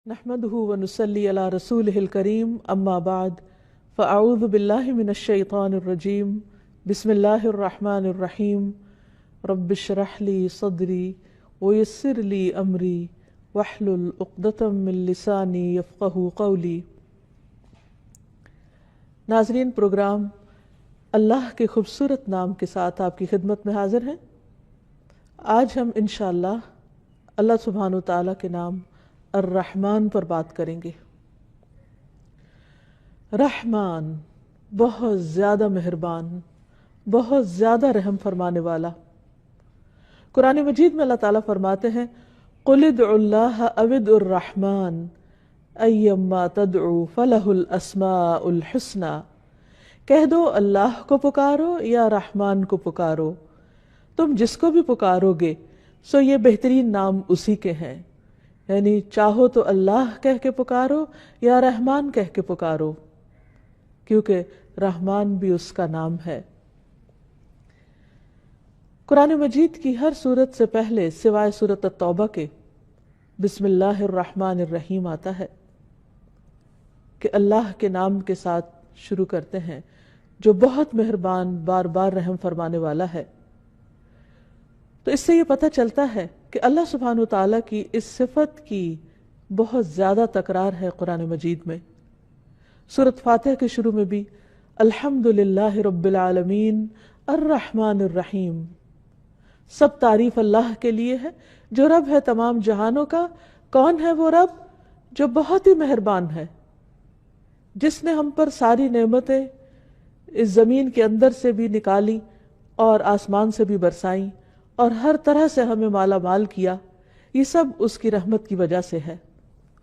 نحمده ونصلي على رسوله الكريم اما بعد فاعوذ بالله من الشيطان الرجيم بسم الله الرحمن الرحيم رب اشرح لي صدري ويسر لي امري واحلل عقدة من لساني يفقهوا قولي۔ ناظرین، پروگرام اللہ کے خوبصورت نام کے ساتھ آپ کی خدمت میں حاضر ہیں۔ آج ہم انشاءاللہ اللہ سبحانہ وتعالیٰ کے نام الرحمن پر بات کریں گے۔ رحمان، بہت زیادہ مہربان، بہت زیادہ رحم فرمانے والا۔ قرآن مجید میں اللہ تعالیٰ فرماتے ہیں قُلِ ادْعُوا اللَّهَ أَوِ ادْعُوا الرَّحْمَنَ أَيَّمَّا تَدْعُوا فَلَهُ الْأَسْمَاءُ الْحُسْنَى، کہہ دو اللہ کو پکارو یا رحمان کو پکارو، تم جس کو بھی پکارو گے سو یہ بہترین نام اسی کے ہیں، یعنی چاہو تو اللہ کہہ کے پکارو یا رحمان کہہ کے پکارو، کیونکہ رحمان بھی اس کا نام ہے۔ قرآن مجید کی ہر سورت سے پہلے سوائے سورت التوبہ کے بسم اللہ الرحمن الرحیم آتا ہے کہ اللہ کے نام کے ساتھ شروع کرتے ہیں جو بہت مہربان، بار بار رحم فرمانے والا ہے۔ تو اس سے یہ پتہ چلتا ہے کہ اللہ سبحانہ وتعالیٰ کی اس صفت کی بہت زیادہ تکرار ہے قرآن مجید میں۔ سورۃ فاتحہ کے شروع میں بھی الحمدللہ رب العالمین الرحمن الرحیم، سب تعریف اللہ کے لیے ہے جو رب ہے تمام جہانوں کا۔ کون ہے وہ رب؟ جو بہت ہی مہربان ہے، جس نے ہم پر ساری نعمتیں اس زمین کے اندر سے بھی نکالی اور آسمان سے بھی برسائیں اور ہر طرح سے ہمیں مالا مال کیا۔ یہ سب اس کی رحمت کی وجہ سے ہے،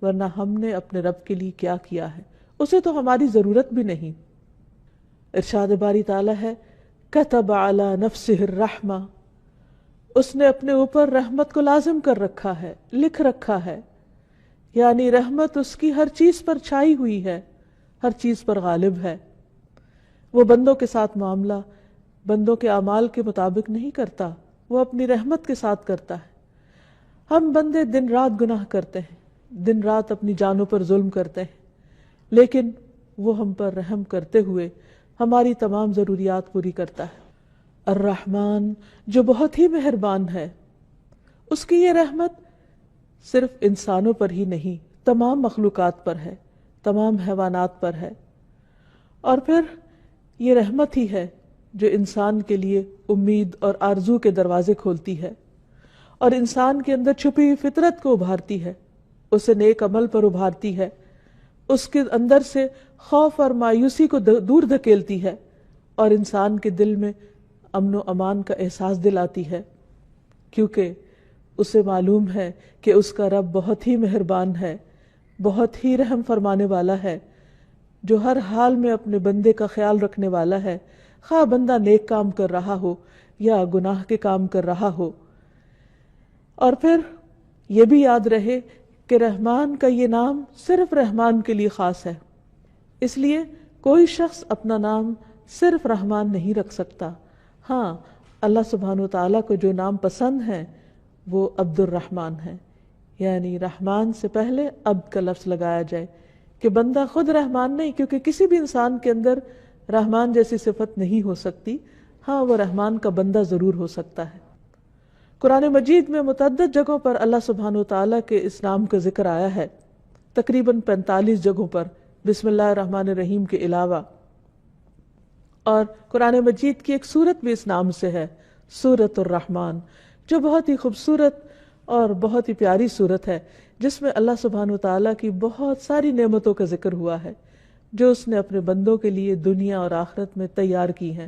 ورنہ ہم نے اپنے رب کے لیے کیا کیا ہے؟ اسے تو ہماری ضرورت بھی نہیں۔ ارشاد باری تعالیٰ ہے کتب علی نفسہ الرحمہ، اس نے اپنے اوپر رحمت کو لازم کر رکھا ہے، لکھ رکھا ہے، یعنی رحمت اس کی ہر چیز پر چھائی ہوئی ہے، ہر چیز پر غالب ہے۔ وہ بندوں کے ساتھ معاملہ بندوں کے اعمال کے مطابق نہیں کرتا، وہ اپنی رحمت کے ساتھ کرتا ہے۔ ہم بندے دن رات گناہ کرتے ہیں، دن رات اپنی جانوں پر ظلم کرتے ہیں، لیکن وہ ہم پر رحم کرتے ہوئے ہماری تمام ضروریات پوری کرتا ہے۔ الرحمن، جو بہت ہی مہربان ہے، اس کی یہ رحمت صرف انسانوں پر ہی نہیں، تمام مخلوقات پر ہے، تمام حیوانات پر ہے۔ اور پھر یہ رحمت ہی ہے جو انسان کے لیے امید اور آرزو کے دروازے کھولتی ہے اور انسان کے اندر چھپی ہوئی فطرت کو ابھارتی ہے، اسے نیک عمل پر ابھارتی ہے، اس کے اندر سے خوف اور مایوسی کو دور دھکیلتی ہے اور انسان کے دل میں امن و امان کا احساس دلاتی ہے، کیونکہ اسے معلوم ہے کہ اس کا رب بہت ہی مہربان ہے، بہت ہی رحم فرمانے والا ہے، جو ہر حال میں اپنے بندے کا خیال رکھنے والا ہے، خواہ بندہ نیک کام کر رہا ہو یا گناہ کے کام کر رہا ہو۔ اور پھر یہ بھی یاد رہے کہ رحمان کا یہ نام صرف رحمان کے لیے خاص ہے، اس لیے کوئی شخص اپنا نام صرف رحمان نہیں رکھ سکتا۔ ہاں، اللہ سبحانہ وتعالیٰ کو جو نام پسند ہے وہ عبد الرحمن ہے، یعنی رحمان سے پہلے عبد کا لفظ لگایا جائے کہ بندہ خود رحمان نہیں، کیونکہ کسی بھی انسان کے اندر رحمان جیسی صفت نہیں ہو سکتی، ہاں وہ رحمان کا بندہ ضرور ہو سکتا ہے۔ قرآن مجید میں متعدد جگہوں پر اللہ سبحانہ وتعالیٰ کے اس نام کا ذکر آیا ہے، تقریباً 45 جگہوں پر بسم اللہ الرحمن الرحیم کے علاوہ۔ اور قرآن مجید کی ایک سورت بھی اس نام سے ہے، سورۃ الرحمن، جو بہت ہی خوبصورت اور بہت ہی پیاری سورت ہے، جس میں اللہ سبحانہ وتعالیٰ کی بہت ساری نعمتوں کا ذکر ہوا ہے جو اس نے اپنے بندوں کے لیے دنیا اور آخرت میں تیار کی ہیں۔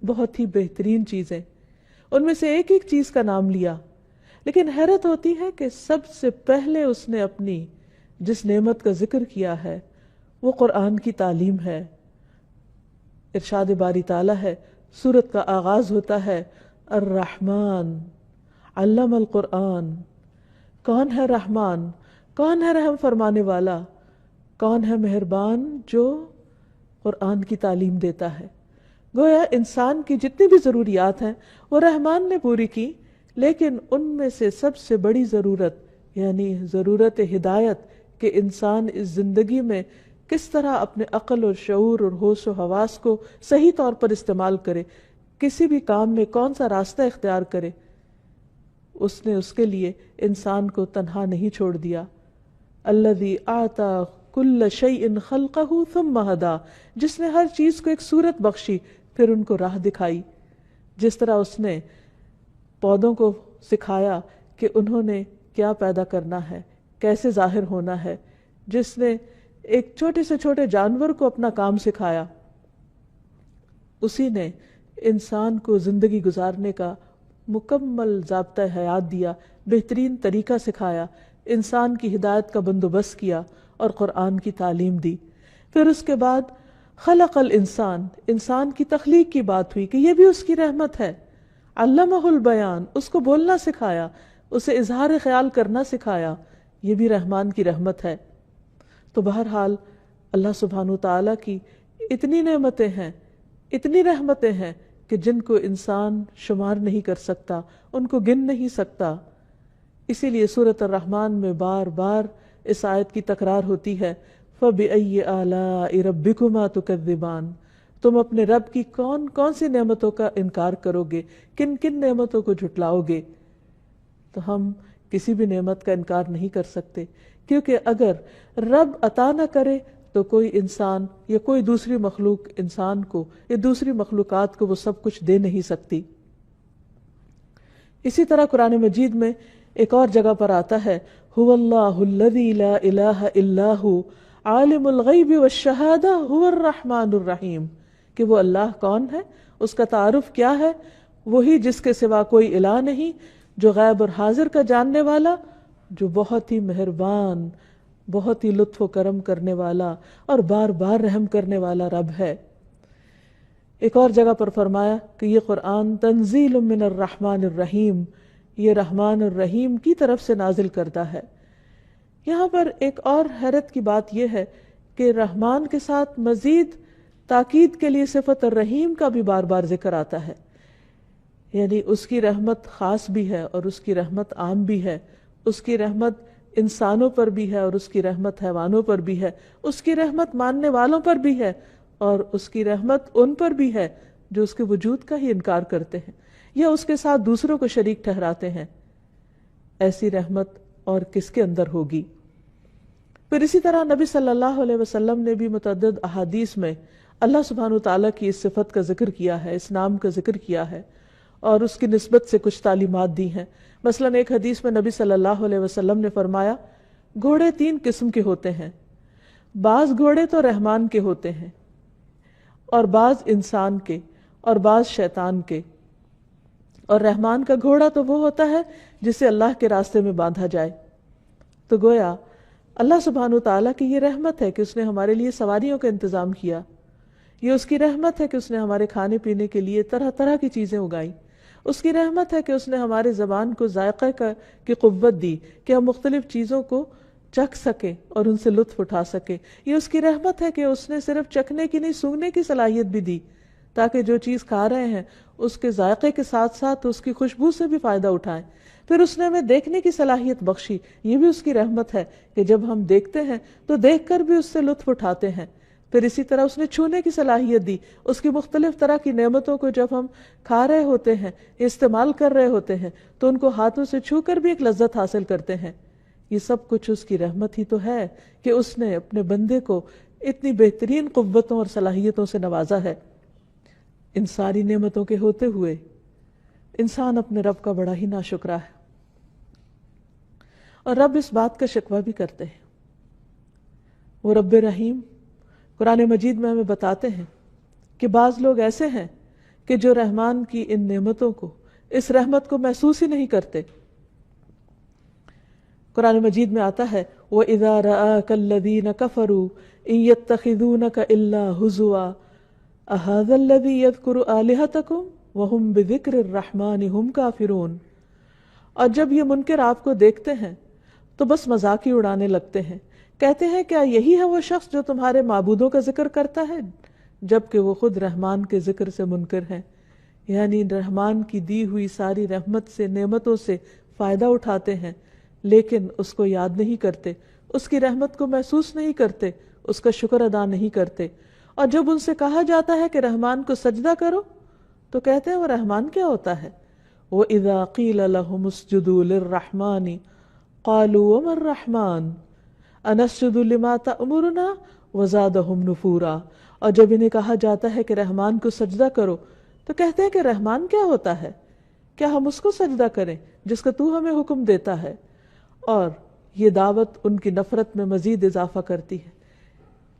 بہت ہی بہترین چیزیں، ان میں سے ایک ایک چیز کا نام لیا، لیکن حیرت ہوتی ہے کہ سب سے پہلے اس نے اپنی جس نعمت کا ذکر کیا ہے وہ قرآن کی تعلیم ہے۔ ارشاد باری تعالیٰ ہے، سورت کا آغاز ہوتا ہے الرحمن علم القرآن۔ کون ہے رحمان؟ کون ہے رحم فرمانے والا؟ کون ہے مہربان جو قرآن کی تعلیم دیتا ہے؟ گویا انسان کی جتنی بھی ضروریات ہیں وہ رحمان نے پوری کی، لیکن ان میں سے سب سے بڑی ضرورت یعنی ضرورت ہدایت کہ انسان اس زندگی میں کس طرح اپنے عقل اور شعور اور ہوش و حواس کو صحیح طور پر استعمال کرے، کسی بھی کام میں کون سا راستہ اختیار کرے، اس نے اس کے لیے انسان کو تنہا نہیں چھوڑ دیا۔ الذی اعطى کل شیء خلقہ ثم ہدی، جس نے ہر چیز کو ایک صورت بخشی پھر ان کو راہ دکھائی۔ جس طرح اس نے پودوں کو سکھایا کہ انہوں نے کیا پیدا کرنا ہے، کیسے ظاہر ہونا ہے، جس نے ایک چھوٹے سے چھوٹے جانور کو اپنا کام سکھایا، اسی نے انسان کو زندگی گزارنے کا مکمل ضابطہ حیات دیا، بہترین طریقہ سکھایا، انسان کی ہدایت کا بندوبست کیا اور قرآن کی تعلیم دی۔ پھر اس کے بعد خلق الانسان، انسان کی تخلیق کی بات ہوئی کہ یہ بھی اس کی رحمت ہے۔ علمہ البیان، اس کو بولنا سکھایا، اسے اظہار خیال کرنا سکھایا، یہ بھی رحمان کی رحمت ہے۔ تو بہرحال اللہ سبحانہ وتعالیٰ کی اتنی نعمتیں ہیں، اتنی رحمتیں ہیں کہ جن کو انسان شمار نہیں کر سکتا، ان کو گن نہیں سکتا۔ اسی لیے سورۃ الرحمن میں بار بار اس آیت کی تکرار ہوتی ہے، فَبِأَيِّ آلَاءِ رَبِّكُمَا تُكَذِّبَانِ، تم اپنے رب کی کون کون سی نعمتوں کا انکار کرو گے، کن کن نعمتوں کو جھٹلاؤ گے۔ تو ہم کسی بھی نعمت کا انکار نہیں کر سکتے، کیونکہ اگر رب عطا نہ کرے تو کوئی انسان یا کوئی دوسری مخلوق انسان کو یا دوسری مخلوقات کو وہ سب کچھ دے نہیں سکتی۔ اسی طرح قرآن مجید میں ایک اور جگہ پر آتا ہے، هو اللہ الذی لا الہ الا ہو عالم الغیب والشہادہ هو الرحمن الرحیم، کہ وہ اللہ کون ہے، اس کا تعارف کیا ہے، وہی جس کے سوا کوئی الہ نہیں، جو غیب اور حاضر کا جاننے والا، جو بہت ہی مہربان، بہت ہی لطف و کرم کرنے والا اور بار بار رحم کرنے والا رب ہے۔ ایک اور جگہ پر فرمایا کہ یہ قرآن تنزیل من الرحمن الرحیم، یہ رحمان الرحیم کی طرف سے نازل کردہ ہے۔ یہاں پر ایک اور حیرت کی بات یہ ہے کہ رحمان کے ساتھ مزید تاکید کے لیے صفت الرحیم کا بھی بار بار ذکر آتا ہے، یعنی اس کی رحمت خاص بھی ہے اور اس کی رحمت عام بھی ہے، اس کی رحمت انسانوں پر بھی ہے اور اس کی رحمت حیوانوں پر بھی ہے، اس کی رحمت ماننے والوں پر بھی ہے اور اس کی رحمت ان پر بھی ہے جو اس کے وجود کا ہی انکار کرتے ہیں یا اس کے ساتھ دوسروں کو شریک ٹھہراتے ہیں۔ ایسی رحمت اور کس کے اندر ہوگی؟ پھر اسی طرح نبی صلی اللہ علیہ وسلم نے بھی متعدد احادیث میں اللہ سبحانہ وتعالیٰ کی اس صفت کا ذکر کیا ہے، اس نام کا ذکر کیا ہے اور اس کی نسبت سے کچھ تعلیمات دی ہیں۔ مثلا ایک حدیث میں نبی صلی اللہ علیہ وسلم نے فرمایا، گھوڑے 3 قسم کے ہوتے ہیں، بعض گھوڑے تو رحمان کے ہوتے ہیں اور بعض انسان کے اور بعض شیطان کے، اور رحمان کا گھوڑا تو وہ ہوتا ہے جسے اللہ کے راستے میں باندھا جائے۔ تو گویا اللہ سبحانہ وتعالیٰ کی یہ رحمت ہے کہ اس نے ہمارے لیے سواریوں کا انتظام کیا، یہ اس کی رحمت ہے کہ اس نے ہمارے کھانے پینے کے لیے طرح طرح کی چیزیں اگائیں، اس کی رحمت ہے کہ اس نے ہمارے زبان کو ذائقہ کی قوت دی کہ ہم مختلف چیزوں کو چکھ سکیں اور ان سے لطف اٹھا سکیں۔ یہ اس کی رحمت ہے کہ اس نے صرف چکھنے کی نہیں، سونگھنے کی صلاحیت بھی دی تاکہ جو چیز کھا رہے ہیں اس کے ذائقے کے ساتھ ساتھ اس کی خوشبو سے بھی فائدہ اٹھائیں۔ پھر اس نے ہمیں دیکھنے کی صلاحیت بخشی، یہ بھی اس کی رحمت ہے کہ جب ہم دیکھتے ہیں تو دیکھ کر بھی اس سے لطف اٹھاتے ہیں۔ پھر اسی طرح اس نے چھونے کی صلاحیت دی، اس کی مختلف طرح کی نعمتوں کو جب ہم کھا رہے ہوتے ہیں، استعمال کر رہے ہوتے ہیں تو ان کو ہاتھوں سے چھو کر بھی ایک لذت حاصل کرتے ہیں۔ یہ سب کچھ اس کی رحمت ہی تو ہے کہ اس نے اپنے بندے کو اتنی بہترین قوتوں اور صلاحیتوں سے نوازا ہے۔ ان ساری نعمتوں کے ہوتے ہوئے انسان اپنے رب کا بڑا ہی ناشکرا ہے، اور رب اس بات کا شکوہ بھی کرتے ہیں۔ وہ رب رحیم قرآن مجید میں ہمیں بتاتے ہیں کہ بعض لوگ ایسے ہیں کہ جو رحمان کی ان نعمتوں کو، اس رحمت کو محسوس ہی نہیں کرتے۔ قرآن مجید میں آتا ہے وَإِذَا رَآكَ الَّذِينَ كَفَرُوا إِن يَتَّخِذُونَكَ إِلَّا هُزُوًا أَهَذَا الَّذِي يَذْكُرُ آلِهَتَكُمْ وَهُمْ بِذِكْرِ الرَّحْمَنِ هُمْ كَافِرُونَ۔ اور جب یہ منکر آپ کو دیکھتے ہیں تو بس مذاق ہی اڑانے لگتے ہیں، کہتے ہیں کیا یہی ہے وہ شخص جو تمہارے معبودوں کا ذکر کرتا ہے، جبکہ وہ خود رحمان کے ذکر سے منکر ہیں، یعنی رحمان کی دی ہوئی ساری رحمت سے، نعمتوں سے فائدہ اٹھاتے ہیں لیکن اس کو یاد نہیں کرتے، اس کی رحمت کو محسوس نہیں کرتے، اس کا شکر ادا نہیں کرتے۔ اور جب ان سے کہا جاتا ہے کہ رحمان کو سجدہ کرو تو کہتے ہیں وہ رحمان کیا ہوتا ہے؟ وَإِذَا قِيلَ لَهُمُ اسْجُدُوا لِلرَّحْمَنِ قَالُوا وَمَا الرَّحْمَنُ أَنَسْجُدُ لِمَا تَأْمُرُنَا وَزَادَهُمْ نُفُورًا۔ اور جب انہیں کہا جاتا ہے کہ رحمان کو سجدہ کرو تو کہتے ہیں کہ رحمان کیا ہوتا ہے؟ کیا ہم اس کو سجدہ کریں جس کا تو ہمیں حکم دیتا ہے؟ اور یہ دعوت ان کی نفرت میں مزید اضافہ کرتی ہے۔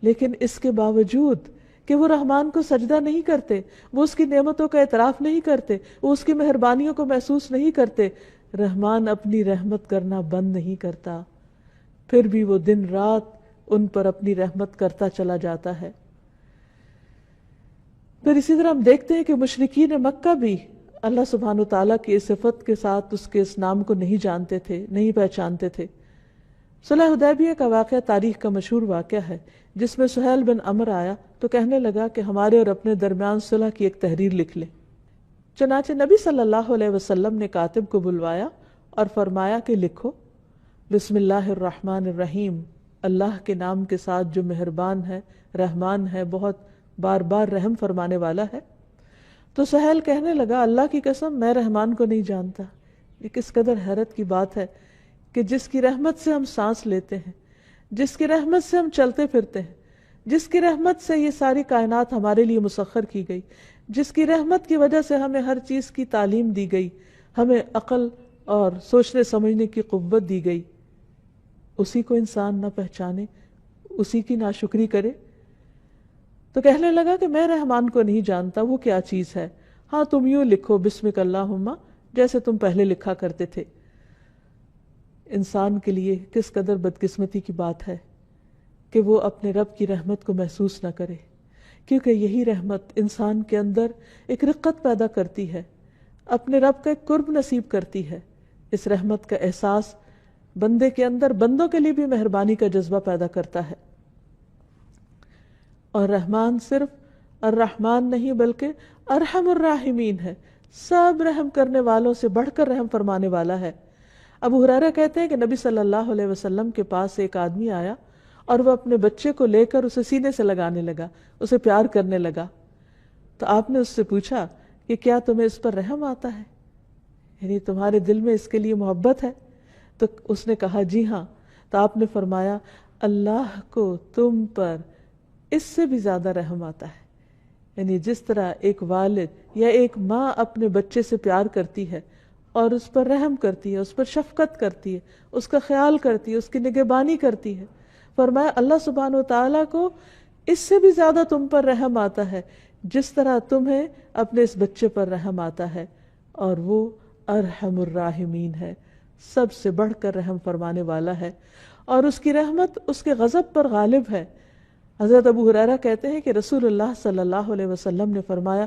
لیکن اس کے باوجود کہ وہ رحمان کو سجدہ نہیں کرتے، وہ اس کی نعمتوں کا اعتراف نہیں کرتے، وہ اس کی مہربانیوں کو محسوس نہیں کرتے، رحمان اپنی رحمت کرنا بند نہیں کرتا، پھر بھی وہ دن رات ان پر اپنی رحمت کرتا چلا جاتا ہے۔ پھر اسی طرح ہم دیکھتے ہیں کہ مشرکین مکہ بھی اللہ سبحانہ وتعالیٰ کی اس صفت کے ساتھ اس کے اس نام کو نہیں جانتے تھے، نہیں پہچانتے تھے۔ صلح حدیبیہ کا واقعہ تاریخ کا مشہور واقعہ ہے، جس میں سہیل بن عمرو آیا تو کہنے لگا کہ ہمارے اور اپنے درمیان صلح کی ایک تحریر لکھ لیں۔ چنانچہ نبی صلی اللہ علیہ وسلم نے کاتب کو بلوایا اور فرمایا کہ لکھو بسم اللہ الرحمن الرحیم، اللہ کے نام کے ساتھ جو مہربان ہے، رحمان ہے، بہت بار بار رحم فرمانے والا ہے۔ تو سہیل کہنے لگا اللہ کی قسم میں رحمان کو نہیں جانتا۔ یہ کس قدر حیرت کی بات ہے کہ جس کی رحمت سے ہم سانس لیتے ہیں، جس کی رحمت سے ہم چلتے پھرتے ہیں، جس کی رحمت سے یہ ساری کائنات ہمارے لیے مسخر کی گئی، جس کی رحمت کی وجہ سے ہمیں ہر چیز کی تعلیم دی گئی، ہمیں عقل اور سوچنے سمجھنے کی قوت دی گئی، اسی کو انسان نہ پہچانے، اسی کی ناشکری کرے۔ تو کہنے لگا کہ میں رحمان کو نہیں جانتا، وہ کیا چیز ہے؟ ہاں تم یوں لکھو بسمک اللہم، جیسے تم پہلے لکھا کرتے تھے۔ انسان کے لیے کس قدر بدقسمتی کی بات ہے کہ وہ اپنے رب کی رحمت کو محسوس نہ کرے، کیونکہ یہی رحمت انسان کے اندر ایک رقت پیدا کرتی ہے، اپنے رب کا ایک قرب نصیب کرتی ہے۔ اس رحمت کا احساس بندے کے اندر بندوں کے لیے بھی مہربانی کا جذبہ پیدا کرتا ہے۔ اور رحمان صرف الرحمن نہیں بلکہ ارحم الراحمین ہے، سب رحم کرنے والوں سے بڑھ کر رحم فرمانے والا ہے۔ ابو ہریرہ کہتے ہیں کہ نبی صلی اللہ علیہ وسلم کے پاس ایک آدمی آیا اور وہ اپنے بچے کو لے کر اسے سینے سے لگانے لگا، اسے پیار کرنے لگا۔ تو آپ نے اس سے پوچھا کہ کیا تمہیں اس پر رحم آتا ہے، یعنی تمہارے دل میں اس کے لیے محبت ہے؟ تو اس نے کہا جی ہاں۔ تو آپ نے فرمایا اللہ کو تم پر اس سے بھی زیادہ رحم آتا ہے، یعنی جس طرح ایک والد یا ایک ماں اپنے بچے سے پیار کرتی ہے اور اس پر رحم کرتی ہے، اس پر شفقت کرتی ہے، اس کا خیال کرتی ہے، اس کی نگہبانی کرتی ہے، فرمایا اللہ سبحانہ وتعالیٰ کو اس سے بھی زیادہ تم پر رحم آتا ہے جس طرح تمہیں اپنے اس بچے پر رحم آتا ہے، اور وہ ارحم الراحمین ہے، سب سے بڑھ کر رحم فرمانے والا ہے، اور اس کی رحمت اس کے غضب پر غالب ہے۔ حضرت ابو ہریرہ کہتے ہیں کہ رسول اللہ صلی اللہ علیہ وسلم نے فرمایا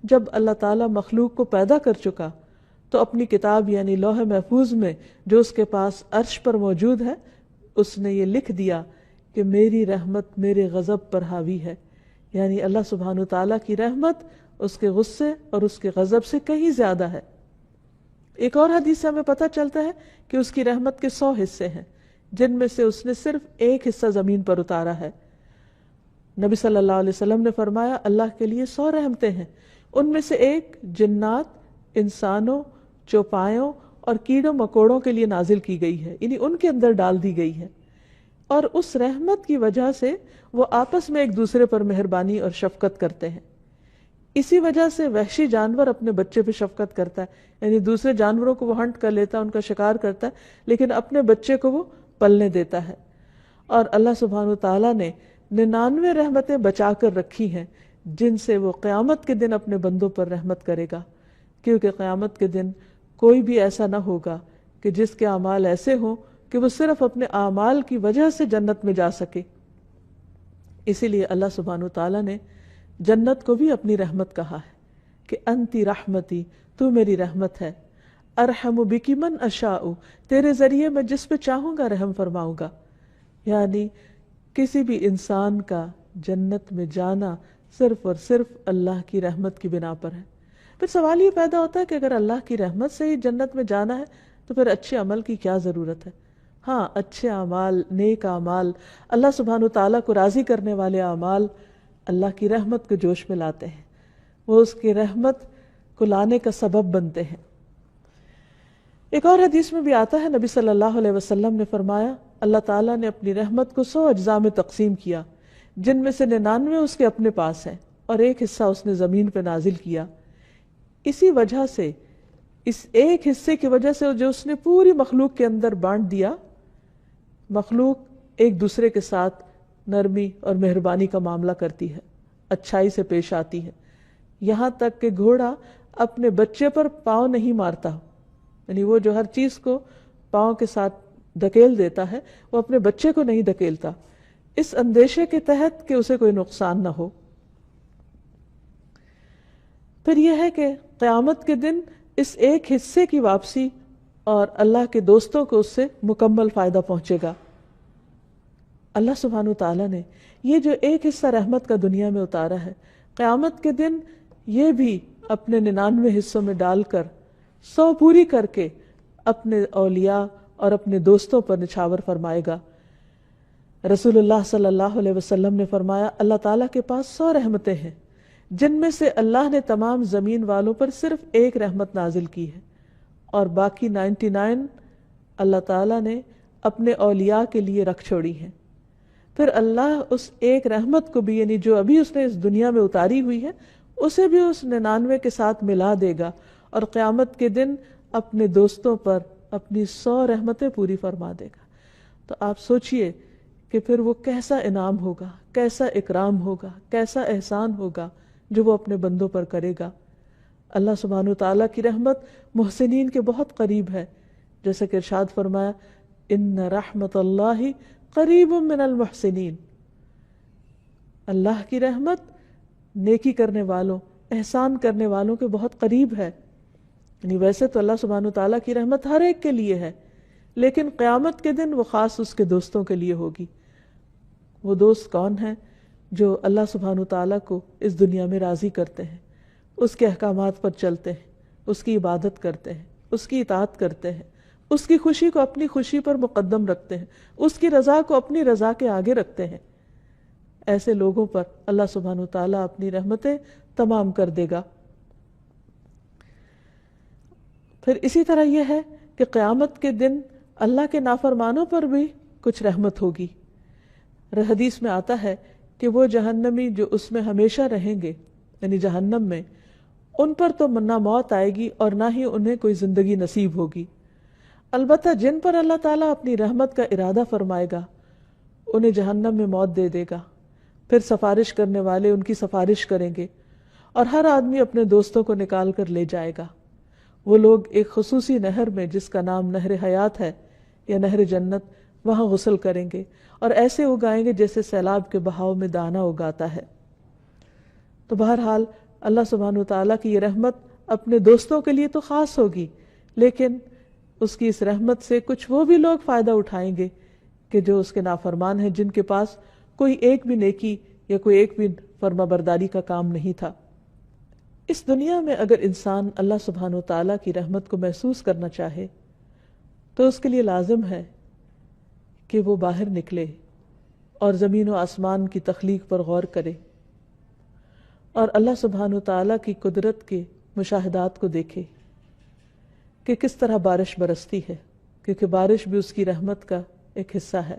جب اللہ تعالیٰ مخلوق کو پیدا کر چکا تو اپنی کتاب یعنی لوح محفوظ میں جو اس کے پاس عرش پر موجود ہے اس نے یہ لکھ دیا کہ میری رحمت میرے غضب پر حاوی ہے، یعنی اللہ سبحانہ وتعالیٰ کی رحمت اس کے غصے اور اس کے غضب سے کہیں زیادہ ہے۔ ایک اور حدیث سے ہمیں پتہ چلتا ہے کہ اس کی رحمت کے 100 حصے ہیں جن میں سے اس نے صرف ایک حصہ زمین پر اتارا ہے۔ نبی صلی اللہ علیہ وسلم نے فرمایا اللہ کے لیے 100 رحمتیں ہیں، ان میں سے ایک جنات، انسانوں، چوپایوں اور کیڑوں مکوڑوں کے لیے نازل کی گئی ہے، یعنی ان کے اندر ڈال دی گئی ہے، اور اس رحمت کی وجہ سے وہ آپس میں ایک دوسرے پر مہربانی اور شفقت کرتے ہیں۔ اسی وجہ سے وحشی جانور اپنے بچے پہ شفقت کرتا ہے، یعنی دوسرے جانوروں کو وہ ہنٹ کر لیتا ہے، ان کا شکار کرتا ہے، لیکن اپنے بچے کو وہ پلنے دیتا ہے۔ اور اللہ سبحانہ وتعالیٰ نے 99 رحمتیں بچا کر رکھی ہیں جن سے وہ قیامت کے دن اپنے بندوں پر رحمت کرے گا، کیونکہ قیامت کے دن کوئی بھی ایسا نہ ہوگا کہ جس کے اعمال ایسے ہوں کہ وہ صرف اپنے اعمال کی وجہ سے جنت میں جا سکے۔ اسی لیے اللہ سبحانہ وتعالیٰ نے جنت کو بھی اپنی رحمت کہا ہے کہ انتی رحمتی، تو میری رحمت ہے، ارحم بکی من اشاء، تیرے ذریعے میں جس پہ چاہوں گا رحم فرماؤں گا۔ یعنی کسی بھی انسان کا جنت میں جانا صرف اور صرف اللہ کی رحمت کی بنا پر ہے۔ پھر سوال یہ پیدا ہوتا ہے کہ اگر اللہ کی رحمت سے ہی جنت میں جانا ہے تو پھر اچھے عمل کی کیا ضرورت ہے؟ ہاں، اچھے اعمال، نیک اعمال، اللہ سبحانہ تعالیٰ کو راضی کرنے والے اعمال اللہ کی رحمت کو جوش میں لاتے ہیں، وہ اس کی رحمت کو لانے کا سبب بنتے ہیں۔ ایک اور حدیث میں بھی آتا ہے، نبی صلی اللہ علیہ وسلم نے فرمایا، اللہ تعالیٰ نے اپنی رحمت کو 100 اجزاء میں تقسیم کیا، جن میں سے 99 اس کے اپنے پاس ہیں اور ایک حصہ اس نے زمین پہ نازل کیا۔ اسی وجہ سے، اس ایک حصے کی وجہ سے جو اس نے پوری مخلوق کے اندر بانٹ دیا، مخلوق ایک دوسرے کے ساتھ نرمی اور مہربانی کا معاملہ کرتی ہے، اچھائی سے پیش آتی ہے، یہاں تک کہ گھوڑا اپنے بچے پر پاؤں نہیں مارتا، یعنی وہ جو ہر چیز کو پاؤں کے ساتھ دھکیل دیتا ہے وہ اپنے بچے کو نہیں دھکیلتا، اس اندیشے کے تحت کہ اسے کوئی نقصان نہ ہو۔ پھر یہ ہے کہ قیامت کے دن اس ایک حصے کی واپسی اور اللہ کے دوستوں کو اس سے مکمل فائدہ پہنچے گا۔ اللہ سبحانہ تعالیٰ نے یہ جو ایک حصہ رحمت کا دنیا میں اتارا ہے، قیامت کے دن یہ بھی اپنے 99 حصوں میں ڈال کر 100 پوری کر کے اپنے اولیاء اور اپنے دوستوں پر نچھاور فرمائے گا۔ رسول اللہ صلی اللہ علیہ وسلم نے فرمایا، اللہ تعالیٰ کے پاس 100 رحمتیں ہیں، جن میں سے اللہ نے تمام زمین والوں پر صرف ایک رحمت نازل کی ہے، اور باقی 99 اللہ تعالیٰ نے اپنے اولیاء کے لیے رکھ چھوڑی ہیں۔ پھر اللہ اس ایک رحمت کو بھی، یعنی جو ابھی اس نے اس دنیا میں اتاری ہوئی ہے، اسے بھی اس 99 کے ساتھ ملا دے گا، اور قیامت کے دن اپنے دوستوں پر اپنی 100 رحمتیں پوری فرما دے گا۔ تو آپ سوچئے کہ پھر وہ کیسا انعام ہوگا، کیسا اکرام ہوگا، کیسا احسان ہوگا جو وہ اپنے بندوں پر کرے گا۔ اللہ سبحانہ تعالیٰ کی رحمت محسنین کے بہت قریب ہے، جیسے کہ ارشاد فرمایا، ان رحمت اللہ قریب من المحسنین، اللہ کی رحمت نیکی کرنے والوں، احسان کرنے والوں کے بہت قریب ہے۔ یعنی ویسے تو اللہ سبحانہ تعالیٰ کی رحمت ہر ایک کے لیے ہے، لیکن قیامت کے دن وہ خاص اس کے دوستوں کے لیے ہوگی۔ وہ دوست کون ہیں؟ جو اللہ سبحانہ تعالیٰ کو اس دنیا میں راضی کرتے ہیں، اس کے احکامات پر چلتے ہیں، اس کی عبادت کرتے ہیں، اس کی اطاعت کرتے ہیں، اس کی خوشی کو اپنی خوشی پر مقدم رکھتے ہیں، اس کی رضا کو اپنی رضا کے آگے رکھتے ہیں۔ ایسے لوگوں پر اللہ سبحانہ تعالیٰ اپنی رحمتیں تمام کر دے گا۔ پھر اسی طرح یہ ہے کہ قیامت کے دن اللہ کے نافرمانوں پر بھی کچھ رحمت ہوگی۔ حدیث میں آتا ہے کہ وہ جہنمی جو اس میں ہمیشہ رہیں گے، یعنی جہنم میں، ان پر تو نہ موت آئے گی اور نہ ہی انہیں کوئی زندگی نصیب ہوگی۔ البتہ جن پر اللہ تعالیٰ اپنی رحمت کا ارادہ فرمائے گا، انہیں جہنم میں موت دے دے گا۔ پھر سفارش کرنے والے ان کی سفارش کریں گے، اور ہر آدمی اپنے دوستوں کو نکال کر لے جائے گا۔ وہ لوگ ایک خصوصی نہر میں، جس کا نام نہر حیات ہے یا نہر جنت، وہاں غسل کریں گے اور ایسے اگائیں گے جیسے سیلاب کے بہاؤ میں دانہ اگاتا ہے۔ تو بہرحال اللہ سبحانہ تعالیٰ کی یہ رحمت اپنے دوستوں کے لیے تو خاص ہوگی، لیکن اس کی اس رحمت سے کچھ وہ بھی لوگ فائدہ اٹھائیں گے کہ جو اس کے نافرمان ہیں، جن کے پاس کوئی ایک بھی نیکی یا کوئی ایک بھی فرما برداری کا کام نہیں تھا۔ اس دنیا میں اگر انسان اللہ سبحانہ تعالیٰ کی رحمت کو محسوس کرنا چاہے تو اس کے لیے لازم ہے کہ وہ باہر نکلے اور زمین و آسمان کی تخلیق پر غور کرے اور اللہ سبحانہ تعالیٰ کی قدرت کے مشاہدات کو دیکھے کہ کس طرح بارش برستی ہے، کیونکہ بارش بھی اس کی رحمت کا ایک حصہ ہے،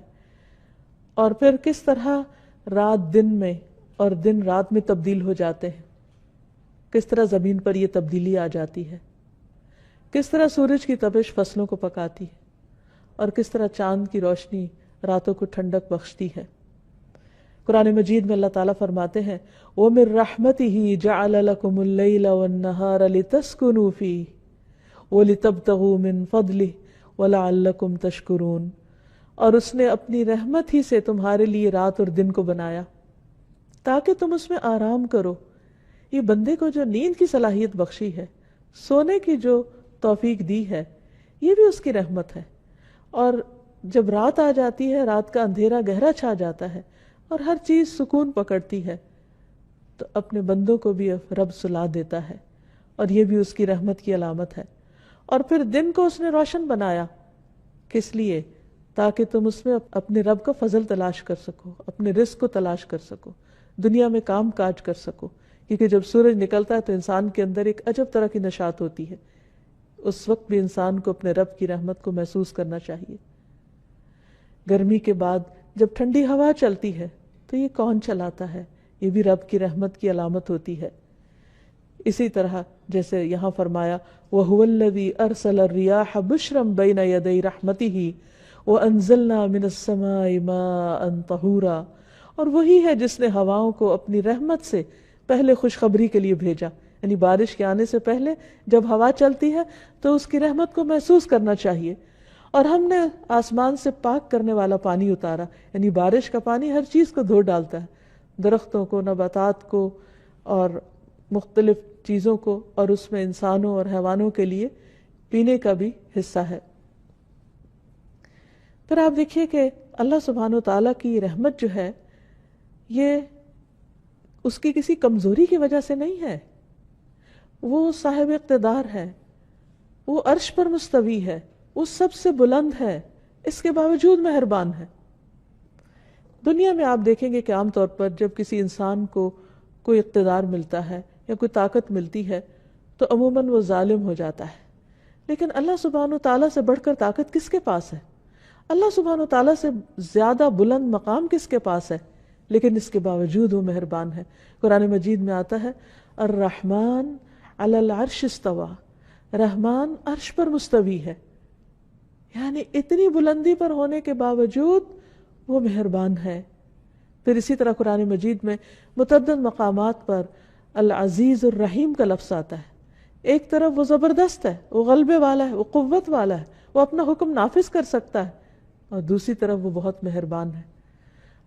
اور پھر کس طرح رات دن میں اور دن رات میں تبدیل ہو جاتے ہیں، کس طرح زمین پر یہ تبدیلی آ جاتی ہے، کس طرح سورج کی تپش فصلوں کو پکاتی ہے، اور کس طرح چاند کی روشنی راتوں کو ٹھنڈک بخشتی ہے۔ قرآن مجید میں اللہ تعالیٰ فرماتے ہیں، وَمِن رَحْمَتِهِ جَعَلَ لَكُمُ اللَّيْلَ وَالنَّهَارَ لِتَسْكُنُوا فِيهِ وَلِتَبْتَغُوا مِن فَضْلِهِ وَلَعَلَّكُمْ تَشْكُرُونَ، اور اس نے اپنی رحمت ہی سے تمہارے لیے رات اور دن کو بنایا تاکہ تم اس میں آرام کرو۔ یہ بندے کو جو نیند کی صلاحیت بخشی ہے، سونے کی جو توفیق دی ہے، یہ بھی اس کی رحمت ہے۔ اور جب رات آ جاتی ہے، رات کا اندھیرا گہرا چھا جاتا ہے اور ہر چیز سکون پکڑتی ہے، تو اپنے بندوں کو بھی رب سلا دیتا ہے، اور یہ بھی اس کی رحمت کی علامت ہے۔ اور پھر دن کو اس نے روشن بنایا، کس لیے؟ تاکہ تم اس میں اپنے رب کا فضل تلاش کر سکو، اپنے رزق کو تلاش کر سکو، دنیا میں کام کاج کر سکو، کیونکہ جب سورج نکلتا ہے تو انسان کے اندر ایک عجب طرح کی نشاط ہوتی ہے، اس وقت بھی انسان کو اپنے رب کی رحمت کو محسوس کرنا چاہیے۔ گرمی کے بعد جب ٹھنڈی ہوا چلتی ہے تو یہ کون چلاتا ہے؟ یہ بھی رب کی رحمت کی علامت ہوتی ہے۔ اسی طرح جیسے یہاں فرمایا وَهُوَ الَّذِي أَرْسَلَ الرِّيَاحَ بُشْرًا بَيْنَ يَدَيْ رَحْمَتِهِ وَأَنزَلْنَا مِنَ السَّمَاءِ مَاءً طَهُورًا، اور وہی ہے جس نے ہواؤں کو اپنی رحمت سے پہلے خوشخبری کے لیے بھیجا، یعنی بارش کے آنے سے پہلے جب ہوا چلتی ہے تو اس کی رحمت کو محسوس کرنا چاہیے۔ اور ہم نے آسمان سے پاک کرنے والا پانی اتارا، یعنی بارش کا پانی ہر چیز کو دھو ڈالتا ہے، درختوں کو، نباتات کو اور مختلف چیزوں کو، اور اس میں انسانوں اور حیوانوں کے لیے پینے کا بھی حصہ ہے۔ پھر آپ دیکھیے کہ اللہ سبحانہ و تعالیٰ کی رحمت جو ہے یہ اس کی کسی کمزوری کی وجہ سے نہیں ہے، وہ صاحب اقتدار ہے، وہ عرش پر مستوی ہے، وہ سب سے بلند ہے، اس کے باوجود مہربان ہے۔ دنیا میں آپ دیکھیں گے کہ عام طور پر جب کسی انسان کو کوئی اقتدار ملتا ہے یا کوئی طاقت ملتی ہے تو عموماً وہ ظالم ہو جاتا ہے، لیکن اللہ سبحانہ و تعالیٰ سے بڑھ کر طاقت کس کے پاس ہے؟ اللہ سبحانہ و تعالیٰ سے زیادہ بلند مقام کس کے پاس ہے؟ لیکن اس کے باوجود وہ مہربان ہے۔ قرآن مجید میں آتا ہے الرحمن علی العرش استوى، رحمان عرش پر مستوی ہے، یعنی اتنی بلندی پر ہونے کے باوجود وہ مہربان ہے۔ پھر اسی طرح قرآن مجید میں متعدد مقامات پر العزیز الرحیم کا لفظ آتا ہے۔ ایک طرف وہ زبردست ہے، وہ غلبے والا ہے، وہ قوت والا ہے، وہ اپنا حکم نافذ کر سکتا ہے، اور دوسری طرف وہ بہت مہربان ہے۔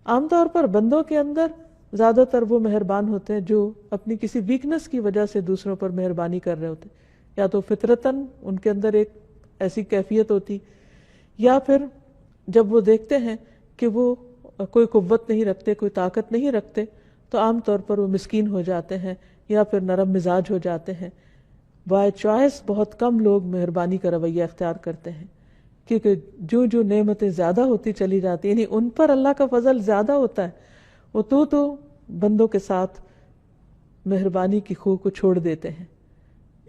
عام طور پر بندوں کے اندر زیادہ تر وہ مہربان ہوتے ہیں جو اپنی کسی ویکنس کی وجہ سے دوسروں پر مہربانی کر رہے ہوتے ہیں، یا تو فطرتاً ان کے اندر ایک ایسی کیفیت ہوتی، یا پھر جب وہ دیکھتے ہیں کہ وہ کوئی قوت نہیں رکھتے، کوئی طاقت نہیں رکھتے، تو عام طور پر وہ مسکین ہو جاتے ہیں یا پھر نرم مزاج ہو جاتے ہیں۔ بائی چوائس بہت کم لوگ مہربانی کا رویہ اختیار کرتے ہیں، کیونکہ جو جو نعمتیں زیادہ ہوتی چلی جاتی، یعنی ان پر اللہ کا فضل زیادہ ہوتا ہے، وہ تو بندوں کے ساتھ مہربانی کی خو کو چھوڑ دیتے ہیں،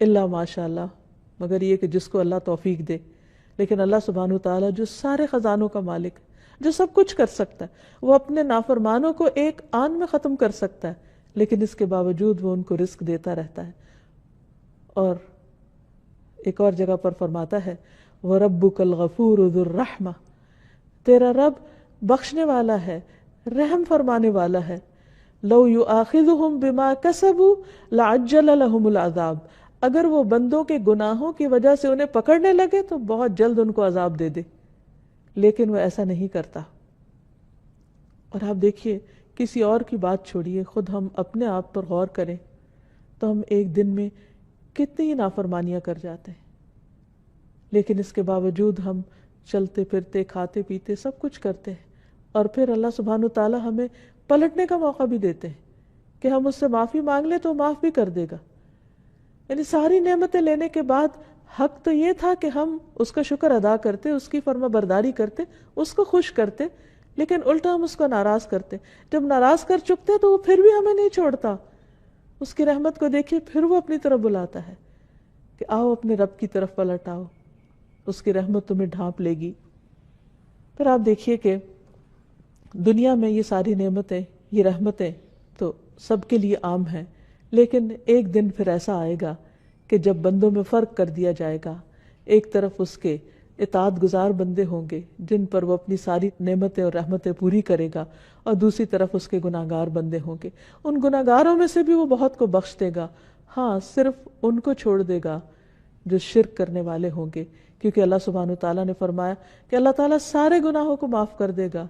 الا ماشاء اللہ، مگر یہ کہ جس کو اللہ توفیق دے۔ لیکن اللہ سبحانہ وتعالیٰ جو سارے خزانوں کا مالک، جو سب کچھ کر سکتا ہے، وہ اپنے نافرمانوں کو ایک آن میں ختم کر سکتا ہے، لیکن اس کے باوجود وہ ان کو رزق دیتا رہتا ہے۔ اور ایک اور جگہ پر فرماتا ہے وَرَبُّكَ الْغَفُورُ ذُو الرَّحْمَةِ، تیرا رب بخشنے والا ہے، رحم فرمانے والا ہے۔ لَوْ يُؤَاخِذُهُمْ بِمَا كَسَبُوا لَعَجَّلَ لَهُمُ الْعَذَابَ، اگر وہ بندوں کے گناہوں کی وجہ سے انہیں پکڑنے لگے تو بہت جلد ان کو عذاب دے دے، لیکن وہ ایسا نہیں کرتا۔ اور آپ دیکھیے، کسی اور کی بات چھوڑیے، خود ہم اپنے آپ پر غور کریں تو ہم ایک دن میں کتنی نافرمانیاں کر جاتے ہیں، لیکن اس کے باوجود ہم چلتے پھرتے، کھاتے پیتے سب کچھ کرتے ہیں، اور پھر اللہ سبحانہ وتعالیٰ ہمیں پلٹنے کا موقع بھی دیتے ہیں کہ ہم اس سے معافی مانگ لیں تو معاف بھی کر دے گا۔ یعنی ساری نعمتیں لینے کے بعد حق تو یہ تھا کہ ہم اس کا شکر ادا کرتے، اس کی فرما برداری کرتے، اس کو خوش کرتے، لیکن الٹا ہم اس کو ناراض کرتے۔ جب ناراض کر چکتے تو وہ پھر بھی ہمیں نہیں چھوڑتا، اس کی رحمت کو دیکھیے، پھر وہ اپنی طرف بلاتا ہے کہ آؤ اپنے رب کی طرف پلٹ آؤ، اس کی رحمت تمہیں ڈھانپ لے گی۔ پھر آپ دیکھیے کہ دنیا میں یہ ساری نعمتیں، یہ رحمتیں تو سب کے لیے عام ہیں، لیکن ایک دن پھر ایسا آئے گا کہ جب بندوں میں فرق کر دیا جائے گا۔ ایک طرف اس کے اطاعت گزار بندے ہوں گے جن پر وہ اپنی ساری نعمتیں اور رحمتیں پوری کرے گا، اور دوسری طرف اس کے گناہگار بندے ہوں گے۔ ان گناہگاروں میں سے بھی وہ بہت کو بخش دے گا، ہاں صرف ان کو چھوڑ دے گا جو شرک کرنے والے ہوں گے، کیونکہ اللہ سبحانہ وتعالیٰ نے فرمایا کہ اللہ تعالیٰ سارے گناہوں کو معاف کر دے گا،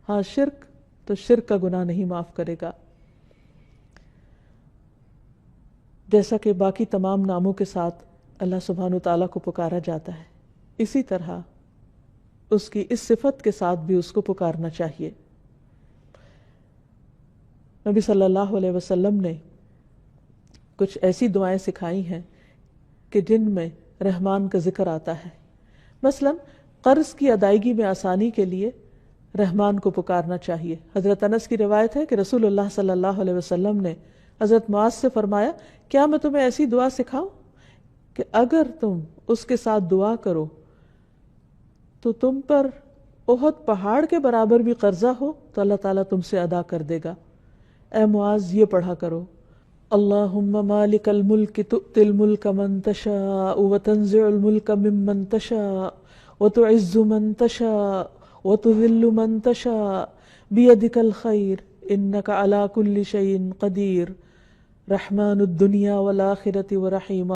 ہاں شرک تو شرک کا گناہ نہیں معاف کرے گا۔ جیسا کہ باقی تمام ناموں کے ساتھ اللہ سبحانہ وتعالیٰ کو پکارا جاتا ہے، اسی طرح اس کی اس صفت کے ساتھ بھی اس کو پکارنا چاہیے۔ نبی صلی اللہ علیہ وسلم نے کچھ ایسی دعائیں سکھائی ہیں کہ جن میں رحمان کا ذکر آتا ہے۔ مثلا قرض کی ادائیگی میں آسانی کے لیے رحمان کو پکارنا چاہیے۔ حضرت انس کی روایت ہے کہ رسول اللہ صلی اللہ علیہ وسلم نے حضرت معاذ سے فرمایا، کیا میں تمہیں ایسی دعا سکھاؤں کہ اگر تم اس کے ساتھ دعا کرو تو تم پر احد پہاڑ کے برابر بھی قرضہ ہو تو اللہ تعالیٰ تم سے ادا کر دے گا۔ اے معاذ یہ پڑھا کرو، اللہم مالک الملک تؤتی الملک من تشاء وتنزع الملک ممن تشاء وتعز من تشاء وتذل من تشاء بیدک الخیر انک علی کل شیء قدیر رحمن الدنیا والآخرة ورحیم